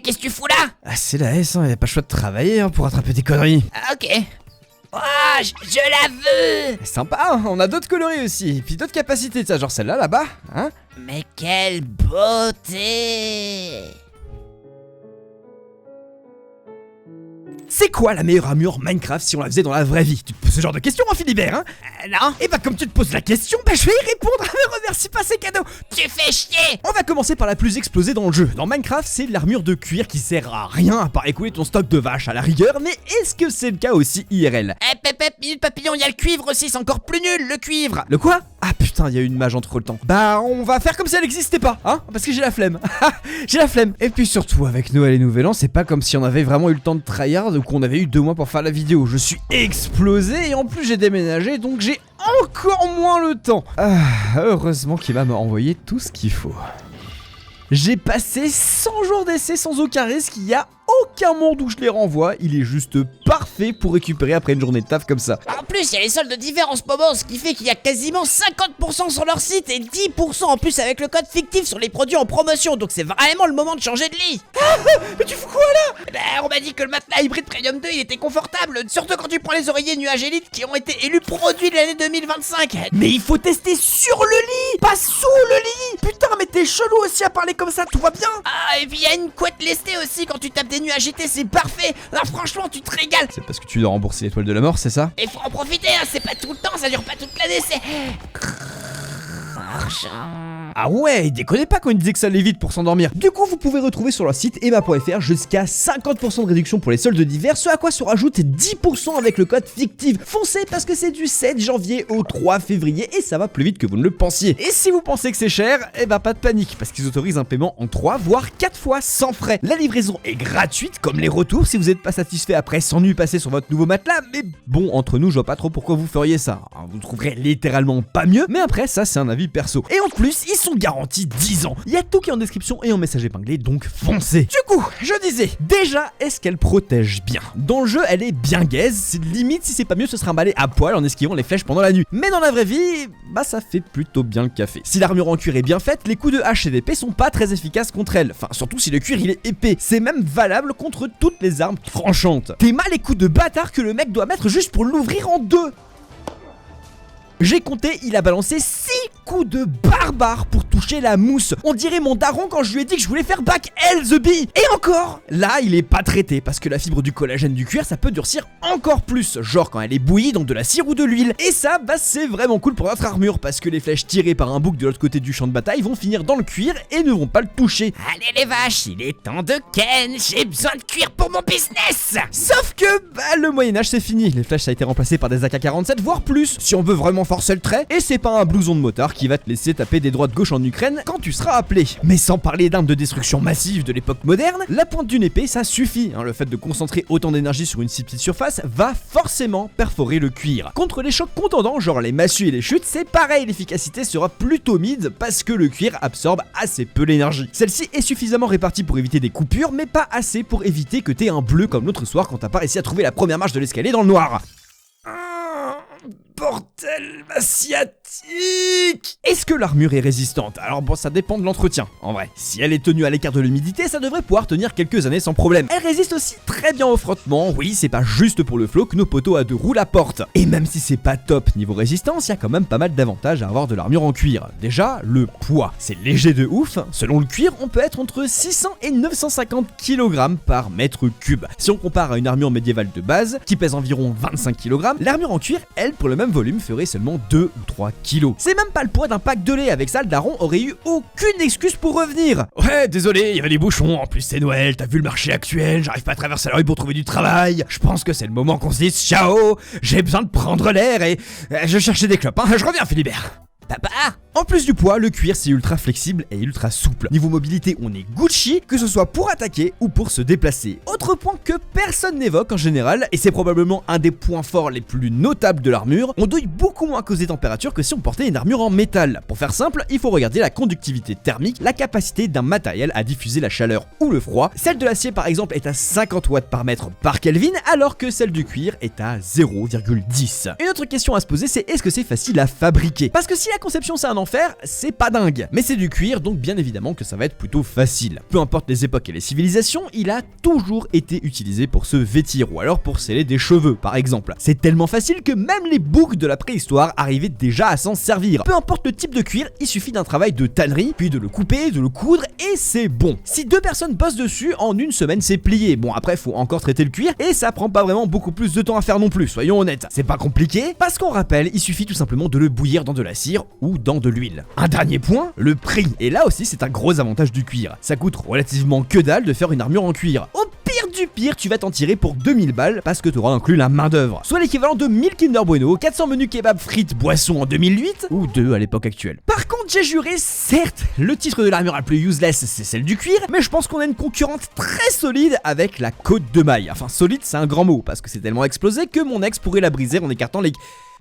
Qu'est-ce que tu fous là? Ah, c'est la S, hein, y a pas le choix de travailler hein, pour attraper des conneries. Ah, ok. Oh, je la veux. Sympa, hein, on a d'autres coloris aussi, et puis d'autres capacités, ça, genre celle-là, là-bas, hein. Mais quelle beauté. C'est quoi la meilleure armure Minecraft si on la faisait dans la vraie vie? Tu te poses ce genre de questions, hein, Philibert, hein? Non. Et bah comme tu te poses la question, bah je vais y répondre, me remercie pas, c'est cadeau. Tu fais chier. On va commencer par la plus explosée dans le jeu. Dans Minecraft, c'est l'armure de cuir qui sert à rien à part écouler ton stock de vaches à la rigueur, mais est-ce que c'est le cas aussi IRL? Minute papillon, il y a le cuivre aussi, c'est encore plus nul, le cuivre. Le quoi? Ah putain, il y a une mage entre le temps. Bah on va faire comme si elle n'existait pas, hein, parce que j'ai la flemme. J'ai la flemme. Et puis surtout, avec Noël et Nouvel An, c'est pas comme si on avait vraiment eu le temps de tryhard ou qu'on avait eu 2 mois pour faire la vidéo. Je suis explosé et en plus j'ai déménagé, donc j'ai encore moins le temps. Heureusement qu'il va me renvoyer tout ce qu'il faut. J'ai passé 100 jours d'essai sans aucun risque, il y a aucun monde où je les renvoie, il est juste parfait pour récupérer après une journée de taf comme ça. En plus, il y a les soldes d'hiver en ce moment, ce qui fait qu'il y a quasiment 50% sur leur site et 10% en plus avec le code fictif sur les produits en promotion, donc c'est vraiment le moment de changer de lit. Mais tu fous quoi là? On m'a dit que le matelas hybride Premium 2 il était confortable, surtout quand tu prends les oreillers Nuage Elite qui ont été élus produits de l'année 2025. Mais il faut tester sur le lit, pas sous le lit. Putain, mais t'es chelou aussi à parler comme ça, tout va bien? Ah, et puis il y a une couette lestée aussi quand tu tapes des Nuages GT, c'est parfait. Là franchement tu te régales. C'est parce que tu dois rembourser l'étoile de la mort, c'est ça? Et faut en profiter, hein, c'est pas tout le temps, ça dure pas toute l'année, c'est... Ah ouais, déconnez pas quand il disait que ça allait vite pour s'endormir. Du coup, vous pouvez retrouver sur leur site emma.fr jusqu'à 50% de réduction pour les soldes d'hiver, ce à quoi se rajoute 10% avec le code fictif. Foncez parce que c'est du 7 janvier au 3 février et ça va plus vite que vous ne le pensiez. Et si vous pensez que c'est cher, eh bah pas de panique parce qu'ils autorisent un paiement en 3 voire 4 fois sans frais. La livraison est gratuite comme les retours si vous n'êtes pas satisfait après s'ennuyer passer sur votre nouveau matelas, mais bon, entre nous, je vois pas trop pourquoi vous feriez ça. Vous trouverez littéralement pas mieux, mais après ça c'est un avis perso. Et en plus, ils sont garantis 10 ans. Il y a tout qui est en description et en message épinglé, donc foncez. Du coup, je disais, déjà, est-ce qu'elle protège bien? Dans le jeu, elle est bien gaze, limite si c'est pas mieux, ce sera un balai à poil en esquivant les flèches pendant la nuit. Mais dans la vraie vie, bah ça fait plutôt bien le café. Si l'armure en cuir est bien faite, les coups de hache et d'épée sont pas très efficaces contre elle. Enfin, surtout si le cuir il est épais. C'est même valable contre toutes les armes tranchantes. T'es mal les coups de bâtard que le mec doit mettre juste pour l'ouvrir en deux. J'ai compté, il a balancé 6 coups de barbare pour toucher la mousse. On dirait mon daron quand je lui ai dit que je voulais faire back L the bee. Et encore, là il est pas traité parce que la fibre du collagène du cuir ça peut durcir encore plus, genre quand elle est bouillie dans de la cire ou de l'huile. Et ça, bah c'est vraiment cool pour notre armure parce que les flèches tirées par un bouc de l'autre côté du champ de bataille vont finir dans le cuir et ne vont pas le toucher. Allez les vaches, il est temps de ken, j'ai besoin de cuir pour mon business. Sauf que, bah le Moyen-Âge c'est fini, les flèches ça a été remplacé par des AK-47 voire plus, si on veut vraiment forcer le trait, et c'est pas un blouson de motard qui va te laisser taper des droites gauche en Ukraine quand tu seras appelé. Mais sans parler d'armes de destruction massive de l'époque moderne, la pointe d'une épée ça suffit, le fait de concentrer autant d'énergie sur une si petite surface va forcément perforer le cuir. Contre les chocs contondants, genre les massues et les chutes, c'est pareil, l'efficacité sera plutôt mid parce que le cuir absorbe assez peu l'énergie. Celle-ci est suffisamment répartie pour éviter des coupures, mais pas assez pour éviter que t'aies un bleu comme l'autre soir quand t'as pas réussi à trouver la première marche de l'escalier dans le noir. Bordel asiatique! Est-ce que l'armure est résistante? Alors bon, ça dépend de l'entretien, en vrai. Si elle est tenue à l'écart de l'humidité, ça devrait pouvoir tenir quelques années sans problème. Elle résiste aussi très bien au frottement, oui, c'est pas juste pour le flow que nos poteaux à 2 roues la portent. Et même si c'est pas top niveau résistance, il y a quand même pas mal d'avantages à avoir de l'armure en cuir. Déjà, le poids. C'est léger de ouf. Selon le cuir, on peut être entre 600 et 950 kg par mètre cube. Si on compare à une armure médiévale de base, qui pèse environ 25 kg, l'armure en cuir, elle, pour le même volume, ferait seulement 2 ou 3 kilos. C'est même pas le poids d'un pack de lait, avec ça le daron aurait eu aucune excuse pour revenir. Ouais, désolé, il y avait des bouchons, en plus c'est Noël, t'as vu le marché actuel, j'arrive pas à traverser la rue pour trouver du travail, je pense que c'est le moment qu'on se dise ciao, j'ai besoin de prendre l'air et je cherchais des clopes, je reviens Philibert. Papa! En plus du poids, le cuir c'est ultra flexible et ultra souple. Niveau mobilité, on est Gucci, que ce soit pour attaquer ou pour se déplacer. Autre point que personne n'évoque en général, et c'est probablement un des points forts les plus notables de l'armure, on douille beaucoup moins à cause des températures que si on portait une armure en métal. Pour faire simple, il faut regarder la conductivité thermique, la capacité d'un matériel à diffuser la chaleur ou le froid. Celle de l'acier par exemple est à 50 watts par mètre par Kelvin, alors que celle du cuir est à 0,10. Une autre question à se poser, c'est est-ce que c'est facile à fabriquer? Parce que si la conception c'est un en fer, c'est pas dingue. Mais c'est du cuir, donc bien évidemment que ça va être plutôt facile. Peu importe les époques et les civilisations, il a toujours été utilisé pour se vêtir ou alors pour sceller des cheveux par exemple. C'est tellement facile que même les boucs de la préhistoire arrivaient déjà à s'en servir. Peu importe le type de cuir, il suffit d'un travail de tannerie, puis de le couper, de le coudre et c'est bon. Si 2 personnes bossent dessus, en une semaine c'est plié. Bon après faut encore traiter le cuir et ça prend pas vraiment beaucoup plus de temps à faire non plus, soyons honnêtes. C'est pas compliqué parce qu'on rappelle, il suffit tout simplement de le bouillir dans de la cire ou dans de l'huile. Un dernier point, le prix. Et là aussi c'est un gros avantage du cuir. Ça coûte relativement que dalle de faire une armure en cuir. Au pire du pire, tu vas t'en tirer pour 2000 balles parce que tu auras inclus la main d'œuvre. Soit l'équivalent de 1000 Kinder Bueno, 400 menus kebab, frites, boissons en 2008 ou 2 à l'époque actuelle. Par contre, j'ai juré, certes, le titre de l'armure la plus useless, c'est celle du cuir, mais je pense qu'on a une concurrente très solide avec la côte de maille. Enfin, solide, c'est un grand mot parce que c'est tellement explosé que mon ex pourrait la briser en écartant les...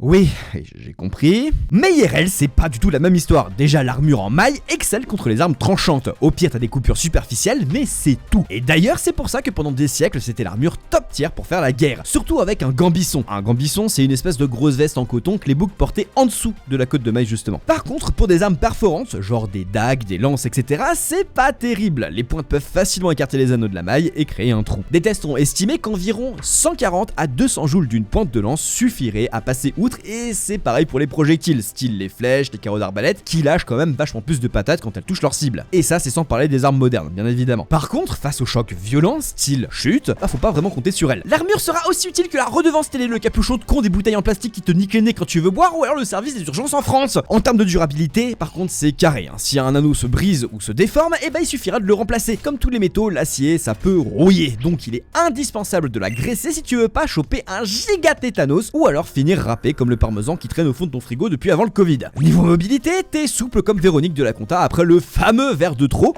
Oui, j'ai compris. Mais IRL, c'est pas du tout la même histoire. Déjà, l'armure en maille excelle contre les armes tranchantes. Au pire, t'as des coupures superficielles, mais c'est tout. Et d'ailleurs, c'est pour ça que pendant des siècles, c'était l'armure top tier pour faire la guerre. Surtout avec un gambisson. Un gambisson, c'est une espèce de grosse veste en coton que les boucs portaient en dessous de la côte de maille, justement. Par contre, pour des armes perforantes, genre des dagues, des lances, etc., c'est pas terrible. Les pointes peuvent facilement écarter les anneaux de la maille et créer un trou. Des tests ont estimé qu'environ 140 à 200 joules d'une pointe de lance suffirait à passer outre. Et c'est pareil pour les projectiles, style les flèches, les carreaux d'arbalète, qui lâchent quand même vachement plus de patates quand elles touchent leur cible. Et ça, c'est sans parler des armes modernes, bien évidemment. Par contre, face aux chocs violents, style chute, faut pas vraiment compter sur elle. L'armure sera aussi utile que la redevance télé, le capuchon de con, des bouteilles en plastique qui te niquent les nez quand tu veux boire, ou alors le service des urgences en France. En termes de durabilité, par contre, c'est carré. Si un anneau se brise ou se déforme, il suffira de le remplacer. Comme tous les métaux, l'acier, ça peut rouiller. Donc il est indispensable de la graisser si tu veux pas choper un giga tétanos, ou alors finir râpé comme le parmesan qui traîne au fond de ton frigo depuis avant le Covid. Niveau mobilité, t'es souple comme Véronique de la Conta après le fameux verre de trop.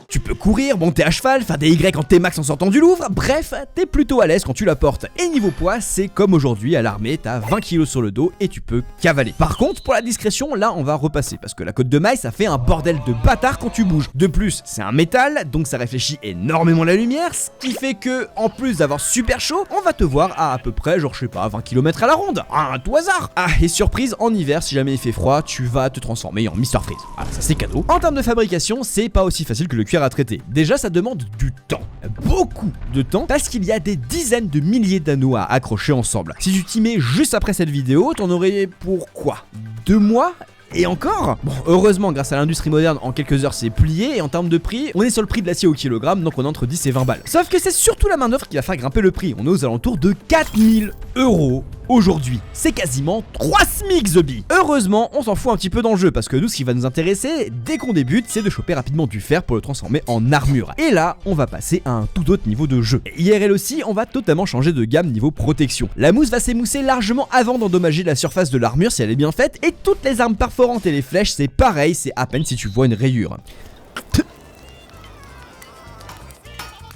Tu peux courir, monter à cheval, faire des Y en T-Max en sortant du Louvre, bref, t'es plutôt à l'aise quand tu la portes. Et niveau poids, c'est comme aujourd'hui à l'armée, t'as 20 kg sur le dos et tu peux cavaler. Par contre, pour la discrétion, là on va repasser, parce que la côte de maille, ça fait un bordel de bâtard quand tu bouges. De plus, c'est un métal, donc ça réfléchit énormément la lumière, ce qui fait que, en plus d'avoir super chaud, on va te voir à peu près, genre je sais pas, 20 km à la ronde. Un tout hasard. Ah, et surprise, en hiver, si jamais il fait froid, tu vas te transformer en Mr. Freeze. Ah, ça c'est cadeau. En termes de fabrication, c'est pas aussi facile que le cuir à traiter. Déjà, ça demande du temps. Beaucoup de temps, parce qu'il y a des dizaines de milliers d'anneaux à accrocher ensemble. Si tu t'y mets juste après cette vidéo, t'en aurais pour quoi 2 mois? Et encore? Bon, heureusement, grâce à l'industrie moderne, en quelques heures c'est plié, et en termes de prix, on est sur le prix de l'acier au kilogramme, donc on est entre 10 et 20 balles. Sauf que c'est surtout la main d'œuvre qui va faire grimper le prix. On est aux alentours de 4000 € aujourd'hui. C'est quasiment 3 SMIC, Zombie. Heureusement, on s'en fout un petit peu dans le jeu, parce que nous, ce qui va nous intéresser, dès qu'on débute, c'est de choper rapidement du fer pour le transformer en armure. Et là, on va passer à un tout autre niveau de jeu. Et IRL aussi, on va totalement changer de gamme niveau protection. La mousse va s'émousser largement avant d'endommager la surface de l'armure si elle est bien faite, et toutes les armes perforantes et les flèches, c'est pareil, c'est à peine si tu vois une rayure.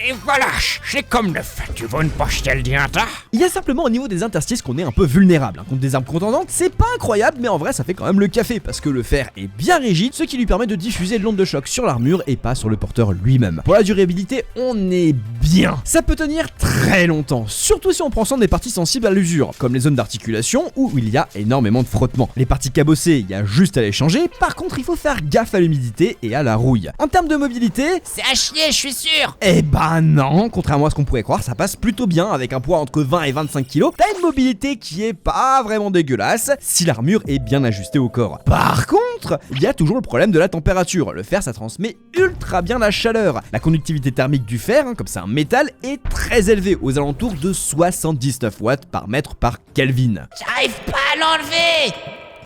Et voilà, j'ai comme neuf. Tu veux une postelle dianta? Il y a simplement au niveau des interstices qu'on est un peu vulnérable. Contre des armes contendantes, c'est pas incroyable, mais en vrai ça fait quand même le café, parce que le fer est bien rigide, ce qui lui permet de diffuser l'onde de choc sur l'armure et pas sur le porteur lui-même. Pour la durabilité, on est bien. Ça peut tenir très longtemps, surtout si on prend soin des parties sensibles à l'usure, comme les zones d'articulation où il y a énormément de frottement. Les parties cabossées, il y a juste à les changer, par contre il faut faire gaffe à l'humidité et à la rouille. En termes de mobilité, C'est à chier, je suis sûr. eh ben non, contrairement à ce qu'on pourrait croire, ça passe plutôt bien avec un poids entre 20 et 25 kg. T'as une mobilité qui est pas vraiment dégueulasse si l'armure est bien ajustée au corps. Par contre, il y a toujours le problème de la température. Le fer, ça transmet ultra bien la chaleur. La conductivité thermique du fer, comme c'est un métal, est très élevée, aux alentours de 79 watts par mètre par Kelvin. J'arrive pas à l'enlever.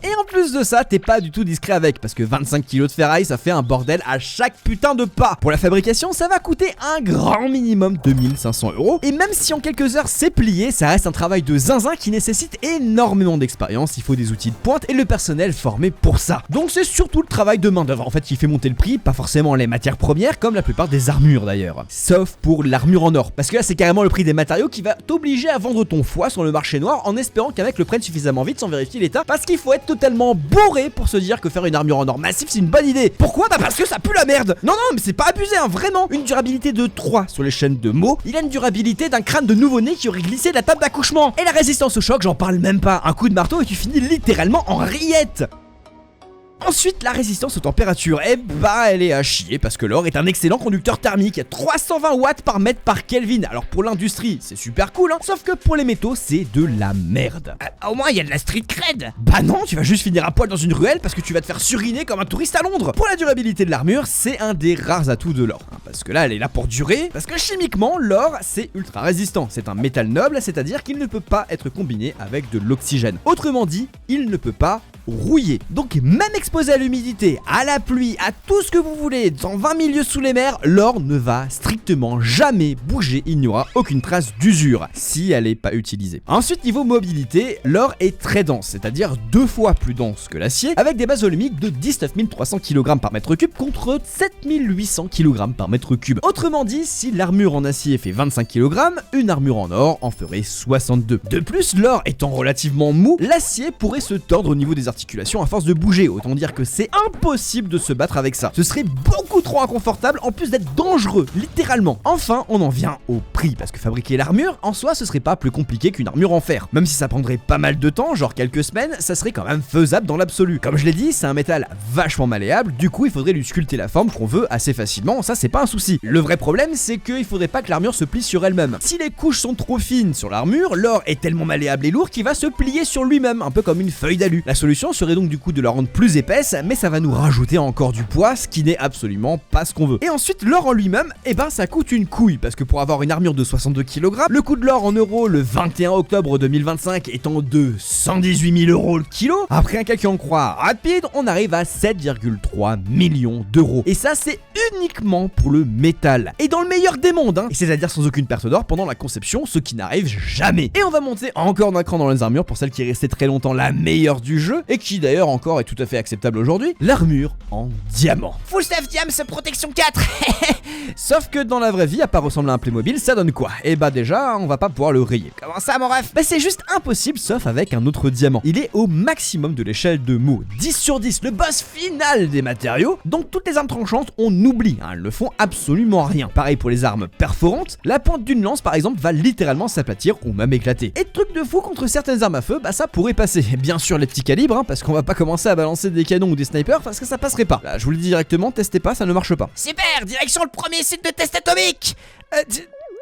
Et en plus de ça, t'es pas du tout discret avec, parce que 25 kg de ferraille, ça fait un bordel à chaque putain de pas. Pour la fabrication, ça va coûter un grand minimum 2500 €. Et même si en quelques heures c'est plié, ça reste un travail de zinzin qui nécessite énormément d'expérience. Il faut des outils de pointe et le personnel formé pour ça. Donc c'est surtout le travail de main d'œuvre en fait qui fait monter le prix, pas forcément les matières premières, comme la plupart des armures d'ailleurs. Sauf pour l'armure en or, parce que là c'est carrément le prix des matériaux qui va t'obliger à vendre ton foie sur le marché noir en espérant qu'un mec le prenne suffisamment vite sans vérifier l'état, parce qu'il faut être totalement bourré pour se dire que faire une armure en or massif c'est une bonne idée. Pourquoi? Bah parce que ça pue la merde. Non mais c'est pas abusé vraiment. Une durabilité de 3 sur les chaînes de mots, il a une durabilité d'un crâne de nouveau-né qui aurait glissé de la table d'accouchement. Et la résistance au choc, j'en parle même pas. Un coup de marteau et tu finis littéralement en rillettes. Ensuite, la résistance aux températures, eh bah elle est à chier parce que l'or est un excellent conducteur thermique, 320 watts par mètre par Kelvin. Alors pour l'industrie, c'est super cool, hein, sauf que pour les métaux, c'est de la merde. Au moins, il y a de la street cred. Bah non, tu vas juste finir à poil dans une ruelle parce que tu vas te faire suriner comme un touriste à Londres. Pour la durabilité de l'armure, c'est un des rares atouts de l'or, hein, parce que là, elle est là pour durer, parce que chimiquement, l'or, c'est ultra résistant. C'est un métal noble, c'est-à-dire qu'il ne peut pas être combiné avec de l'oxygène. Autrement dit, il ne peut pas rouillé. Donc même exposé à l'humidité, à la pluie, à tout ce que vous voulez, dans 20 milieux sous les mers, l'or ne va strictement jamais bouger, il n'y aura aucune trace d'usure si elle n'est pas utilisée. Ensuite, niveau mobilité, l'or est très dense, c'est-à-dire 2 fois plus dense que l'acier, avec des bases volumiques de 19 300 kg par mètre cube contre 7 800 kg par mètre cube. Autrement dit, si l'armure en acier fait 25 kg, une armure en or en ferait 62. De plus, l'or étant relativement mou, l'acier pourrait se tordre au niveau des articulations à force de bouger, autant dire que c'est impossible de se battre avec ça. Ce serait beaucoup trop inconfortable en plus d'être dangereux, littéralement. Enfin, on en vient au prix, parce que fabriquer l'armure, en soi, ce serait pas plus compliqué qu'une armure en fer. Même si ça prendrait pas mal de temps, genre quelques semaines, ça serait quand même faisable dans l'absolu. Comme je l'ai dit, c'est un métal vachement malléable, du coup il faudrait lui sculpter la forme qu'on veut assez facilement, ça c'est pas un souci. Le vrai problème, c'est qu'il faudrait pas que l'armure se plie sur elle-même. Si les couches sont trop fines sur l'armure, l'or est tellement malléable et lourd qu'il va se plier sur lui-même, un peu comme une feuille d'alu. La solution serait donc du coup de la rendre plus épaisse, mais ça va nous rajouter encore du poids, ce qui n'est absolument pas ce qu'on veut. Et ensuite, l'or en lui-même, eh ben ça coûte une couille, parce que pour avoir une armure de 62 kg, le coût de l'or en euros le 21 octobre 2025 étant de 118 000 euros le kilo, après un calcul en croix rapide, on arrive à 7,3 millions d'euros. Et ça, c'est uniquement pour le métal. Et dans le meilleur des mondes, hein, et c'est-à-dire sans aucune perte d'or pendant la conception, ce qui n'arrive jamais. Et on va monter encore d'un cran dans les armures pour celle qui est restée très longtemps la meilleure du jeu, et qui d'ailleurs encore est tout à fait acceptable aujourd'hui, l'armure en diamant. Full Stuff Diams protection 4. Sauf que dans la vraie vie, à part ressembler à un Playmobil, ça donne quoi? Et bah déjà, on va pas pouvoir le rayer. Comment ça, mon ref? Bah c'est juste impossible sauf avec un autre diamant. Il est au maximum de l'échelle de Mohs, 10 sur 10, le boss final des matériaux. Donc toutes les armes tranchantes, on oublie, hein, elles ne font absolument rien. Pareil pour les armes perforantes, la pointe d'une lance par exemple va littéralement s'aplatir ou même éclater. Et truc de fou, contre certaines armes à feu, bah ça pourrait passer. Bien sûr les petits calibres, hein, parce qu'on va pas commencer à balancer des canons ou des snipers parce que ça passerait pas. Là, je vous le dis directement, testez pas, ça ne marche pas. Super, direction le premier site de test atomique.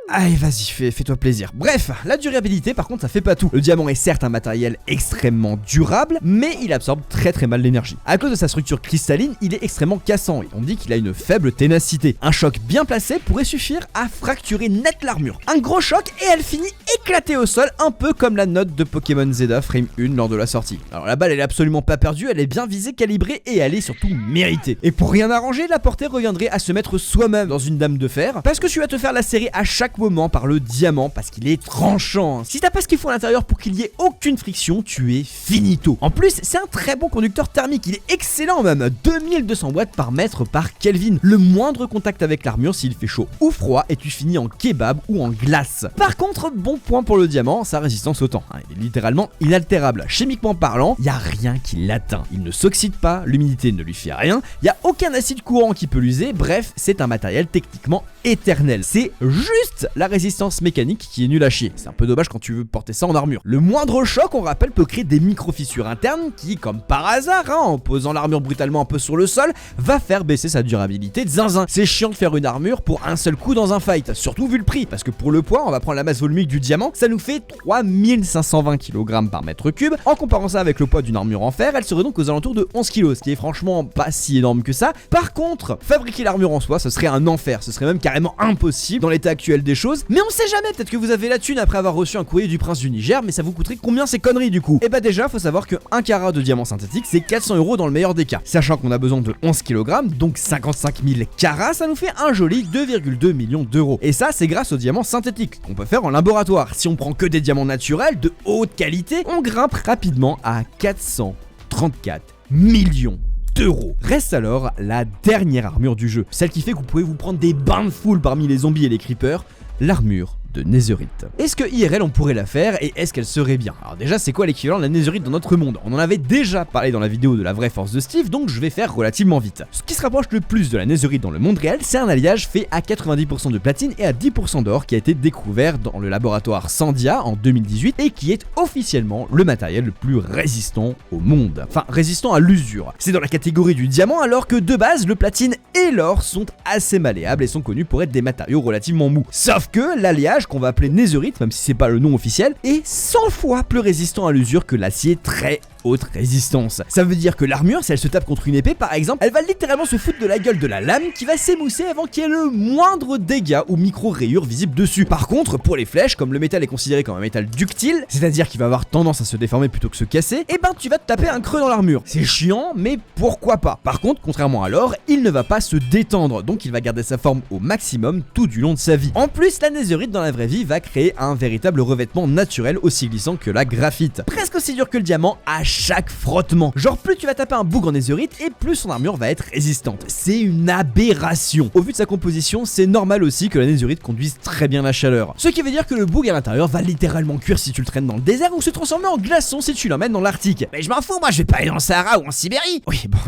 Allez, vas-y, fais-toi plaisir. Bref, la durabilité, par contre, ça fait pas tout. Le diamant est certes un matériel extrêmement durable, mais il absorbe très mal l'énergie. À cause de sa structure cristalline, il est extrêmement cassant et on dit qu'il a une faible ténacité. Un choc bien placé pourrait suffire à fracturer net l'armure. Un gros choc et elle finit éclatée au sol, un peu comme la note de Pokémon Zeta Frame 1 lors de la sortie. Alors la balle, elle est absolument pas perdue, elle est bien visée, calibrée et elle est surtout méritée. Et pour rien arranger, la portée reviendrait à se mettre soi-même dans une dame de fer, parce que tu vas te faire lacérer à chaque moment par le diamant parce qu'il est tranchant. Si t'as pas ce qu'il faut à l'intérieur pour qu'il y ait aucune friction, tu es finito. En plus, c'est un très bon conducteur thermique, il est excellent même, 2200 watts par mètre par Kelvin. Le moindre contact avec l'armure s'il fait chaud ou froid et tu finis en kebab ou en glace. Par contre, bon point pour le diamant, sa résistance au temps. Il est littéralement inaltérable. Chimiquement parlant, il y a rien qui l'atteint. Il ne s'oxyde pas, l'humidité ne lui fait rien, il y a aucun acide courant qui peut l'user, bref, c'est un matériel techniquement éternel. C'est juste la résistance mécanique qui est nulle à chier. C'est un peu dommage quand tu veux porter ça en armure. Le moindre choc, on rappelle, peut créer des micro-fissures internes qui, comme par hasard, en posant l'armure brutalement un peu sur le sol, va faire baisser sa durabilité de zinzin. C'est chiant de faire une armure pour un seul coup dans un fight, surtout vu le prix, parce que pour le poids, on va prendre la masse volumique du diamant, ça nous fait 3520 kg par mètre cube. En comparant ça avec le poids d'une armure en fer, elle serait donc aux alentours de 11 kg, ce qui est franchement pas si énorme que ça. Par contre, fabriquer l'armure en soi, ce serait un enfer, ce serait même carrément impossible dans l'état actuel des choses, mais on sait jamais, peut-être que vous avez la thune après avoir reçu un courrier du prince du Niger, mais ça vous coûterait combien ces conneries du coup? Et bah déjà, faut savoir que 1 carat de diamant synthétique, c'est 400 € dans le meilleur des cas. Sachant qu'on a besoin de 11 kg, donc 55 000 carats, ça nous fait un joli 2,2 millions d'euros. Et ça, c'est grâce aux diamants synthétiques qu'on peut faire en laboratoire. Si on prend que des diamants naturels de haute qualité, on grimpe rapidement à 434 millions d'euros. Reste alors la dernière armure du jeu, celle qui fait que vous pouvez vous prendre des bains de foule parmi les zombies et les creepers, l'armure de netherite. Est-ce que IRL on pourrait la faire et est-ce qu'elle serait bien? Alors déjà c'est quoi l'équivalent de la netherite dans notre monde? On en avait déjà parlé dans la vidéo de la vraie force de Steve, donc je vais faire relativement vite. Ce qui se rapproche le plus de la netherite dans le monde réel, c'est un alliage fait à 90% de platine et à 10% d'or qui a été découvert dans le laboratoire Sandia en 2018 et qui est officiellement le matériel le plus résistant au monde. Enfin, résistant à l'usure. C'est dans la catégorie du diamant alors que de base, le platine et l'or sont assez malléables et sont connus pour être des matériaux relativement mous. Sauf que l'alliage qu'on va appeler netherite, même si c'est pas le nom officiel, est 100 fois plus résistant à l'usure que l'acier très haute résistance. Ça veut dire que l'armure, si elle se tape contre une épée par exemple, elle va littéralement se foutre de la gueule de la lame qui va s'émousser avant qu'il y ait le moindre dégât ou micro-rayure visible dessus. Par contre, pour les flèches, comme le métal est considéré comme un métal ductile, c'est-à-dire qu'il va avoir tendance à se déformer plutôt que se casser, et ben tu vas te taper un creux dans l'armure. C'est chiant, mais pourquoi pas. Par contre, contrairement à l'or, il ne va pas se détendre, donc il va garder sa forme au maximum tout du long de sa vie. En plus, la netherite dans la vraie vie va créer un véritable revêtement naturel aussi glissant que la graphite. Presque aussi dur que le diamant à chaque frottement. Genre plus tu vas taper un bougre en netherite et plus son armure va être résistante. C'est une aberration. Au vu de sa composition, c'est normal aussi que la netherite conduise très bien la chaleur. Ce qui veut dire que le bougre à l'intérieur va littéralement cuire si tu le traînes dans le désert ou se transformer en glaçon si tu l'emmènes dans l'Arctique. Mais je m'en fous, moi je vais pas aller dans le Sahara ou en Sibérie. Oui, bon,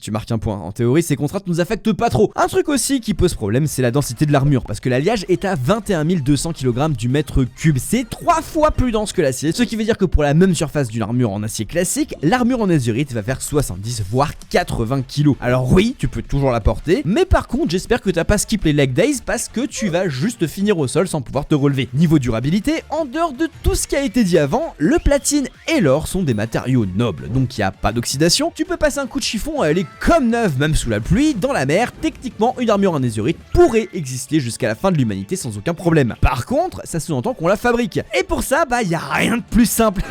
tu marques un point. En théorie, ces contraintes nous affectent pas trop. Un truc aussi qui pose problème, c'est la densité de l'armure, parce que l'alliage est à 21 200 kg du mètre cube. C'est 3 fois plus dense que l'acier, ce qui veut dire que pour la même surface d'une armure en acier classique, l'armure en netherite va faire 70 voire 80 kg. Alors oui, tu peux toujours la porter, mais par contre, j'espère que t'as pas skip les leg days parce que tu vas juste finir au sol sans pouvoir te relever. Niveau durabilité, en dehors de tout ce qui a été dit avant, le platine et l'or sont des matériaux nobles, donc il n'y a pas d'oxydation. Tu peux passer un coup de chiffon, elle est comme neuve, même sous la pluie, dans la mer. Techniquement, une armure en netherite pourrait exister jusqu'à la fin de l'humanité sans aucun problème. Par contre, ça sous-entend qu'on la fabrique. Et pour ça, bah y a rien de plus simple.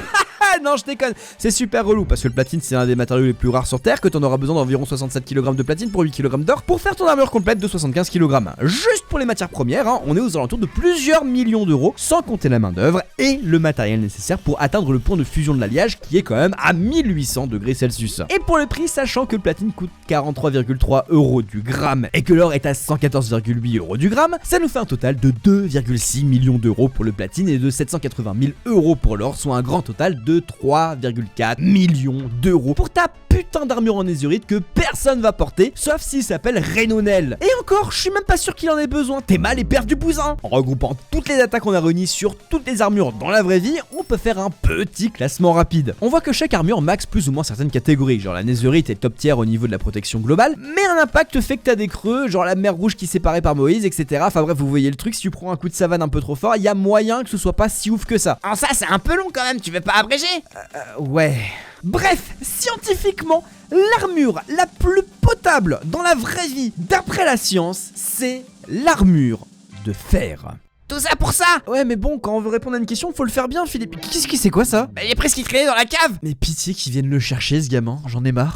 Non, je déconne, c'est super relou parce que le platine c'est l'un des matériaux les plus rares sur Terre, que t'en auras besoin d'environ 67 kg de platine pour 8 kg d'or pour faire ton armure complète de 75 kg. Juste pour les matières premières, on est aux alentours de plusieurs millions d'euros, sans compter la main d'œuvre et le matériel nécessaire pour atteindre le point de fusion de l'alliage qui est quand même à 1800 degrés Celsius. Et pour le prix, sachant que le platine coûte 43,3 € du gramme et que l'or est à 114,8 € du gramme, ça nous fait un total de 2,6 millions d'euros pour le platine et de 780 000 € pour l'or, soit un grand total de 3,4 millions d'euros pour ta putain d'armure en netherite que personne va porter, sauf s'il s'appelle Renonel. Et encore, je suis même pas sûr qu'il en ait besoin. T'es mal et perd du bousin. En regroupant toutes les attaques qu'on a réunies sur toutes les armures dans la vraie vie, on peut faire un petit classement rapide. On voit que chaque armure max plus ou moins certaines catégories, genre la netherite est top tier au niveau de la protection globale, mais un impact fait que t'as des creux, genre la mer rouge qui est séparée par Moïse, etc. Enfin bref, vous voyez le truc, si tu prends un coup de savane un peu trop fort, il y a moyen que ce soit pas si ouf que ça. En ça, c'est un peu long quand même, tu veux pas abréger? Ouais. Bref, scientifiquement, l'armure la plus potable dans la vraie vie, d'après la science, c'est l'armure de fer. Tout ça pour ça? Ouais, mais bon, quand on veut répondre à une question, faut le faire bien, Philippe. Qu'est-ce qui c'est quoi ça? Bah il est presque traîné dans la cave. Mais pitié qu'ils viennent le chercher, ce gamin, j'en ai marre.